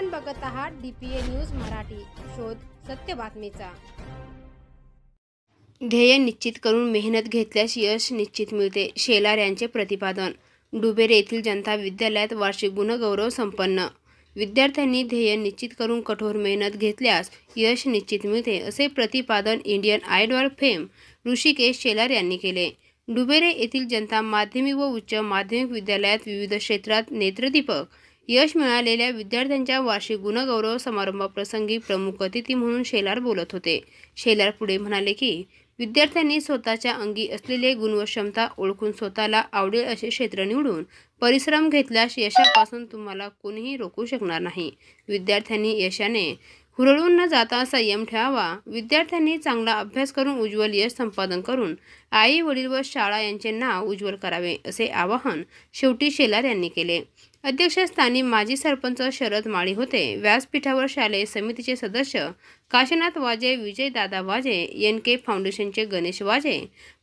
आपण बघत आहात DPA न्यूज मराठी, शोध सत्य बातमीचा। ध्येय निश्चित करून मेहनत घेतल्यास यश निश्चित मिळते, शेलार यांचे प्रतिपादन। डुबेरे येथील जनता विद्यालयात वार्षिक गुणगौरव संपन्न। विद्यार्थ्यांनी ध्येय निश्चित करून कठोर मेहनत घेतल्यास यश निश्चित मिळते, असे प्रतिपादन Indian idol fame Rishikesh Shelar यांनी केले। डुबेरे येथील जनता माध्यमिक व उच्च माध्यमिक विद्यालयात विविध क्षेत्रात नेत्रदीपक यश मिळालेल्या विद्यार्थ्यांच्या वार्षिक गुणगौरव समारंभाप्रसंगी प्रमुख अतिथी म्हणून शेलार बोलत होते। शेलार पुढे म्हणाले की विद्यार्थ्यांनी स्वतःच्या अंगी असलेले गुण व क्षमता ओळखून स्वतःला आवडेल असे क्षेत्र निवडून परिश्रम घेतल्यास यशापासून तुम्हाला कोणीही रोखू शकणार नाही। विद्यार्थ्यांनी यशाने हुरळून न जाता संयम ठेवावा। विद्यार्थ्यांनी चांगला अभ्यास करून उज्ज्वल यश संपादन करून आई वडील व शाळा यांचे नाव उज्ज्वल करावे, असे आवाहन शेवटी शेलार यांनी केले। अध्यक्षस्थानी माजी सरपंच शरद माळी होते। व्यासपीठावर शालेय समितीचे सदस्य काशीनाथ वाजे, विजयदादा वाजे, NK फाउंडेशनचे गणेश वाजे,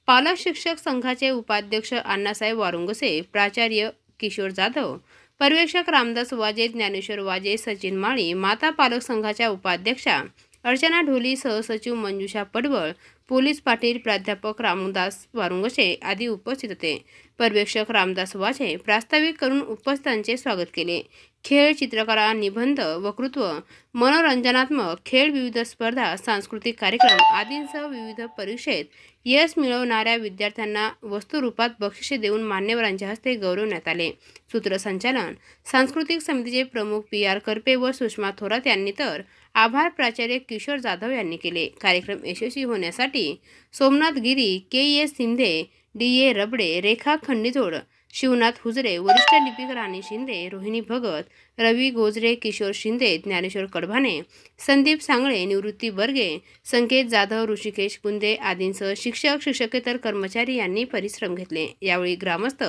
पालक शिक्षक संघाचे उपाध्यक्ष अण्णासाहेब वारुंगसे, प्राचार्य किशोर जाधव, पर्यवेक्षक रामदास वाजे, ज्ञानेश्वर वाजे, सचिन माळी, माता पालक संघाच्या उपाध्यक्षा अर्चना ढोली, सहसचिव मंजुषा पडवळ, पोलीस पाटील, प्राध्यापक रामदास वारुंगसे आदी उपस्थित होते। पर्यवेक्षक रामदास वाजे प्रास्ताविक करून उपस्थितांचे स्वागत केले। खेळ, चित्रकला, निबंध, वक्तृत्व, मनोरंजनात्मक खेळ, विविध स्पर्धा, सांस्कृतिक कार्यक्रम आदींसह विविध परीक्षेत यश मिळवणाऱ्या विद्यार्थ्यांना वस्तुरूपात बक्षिसे देऊन मान्यवरांच्या हस्ते गौरवण्यात आले। सूत्रसंचालन सांस्कृतिक समितीचे प्रमुख PR करपे व सुषमा थोरात यांनी तर आभार प्राचार्य किशोर जाधव यांनी केले। कार्यक्रम यशस्वी होण्यासाठी सोमनाथ गिरी, KS शिंदे, DA रबडे, रेखा खंडीजोड, शिवनाथ हुजरे, वरिष्ठ लिपिक राणी शिंदे, रोहिणी भगत, रवी गोजरे, किशोर शिंदे, ज्ञानेश्वर कडभाने, संदीप सांगळे, निवृत्ती बर्गे, संकेत जाधव, ऋषिकेश गुंदे आदींसह शिक्षक शिक्षकेतर कर्मचारी यांनी परिश्रम घेतले। यावेळी ग्रामस्थ,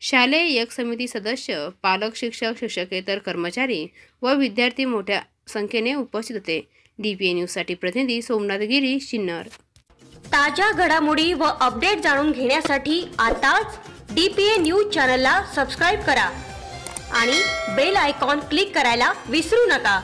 शालेय एक समिती सदस्य, पालक, शिक्षक शिक्षकेतर कर्मचारी व विद्यार्थी मोठ्या संख्येने उपस्थित होते। DPA न्यूजसाठी प्रतिनिधी सोमनाथ गिरी, सिन्नर। ताज्या घडामोडी व अपडेट जाणून घेण्यासाठी आताच DPA न्यूज चॅनलला सबस्क्राइब करा आणि बेल आयकॉन क्लिक करायला विसरू नका।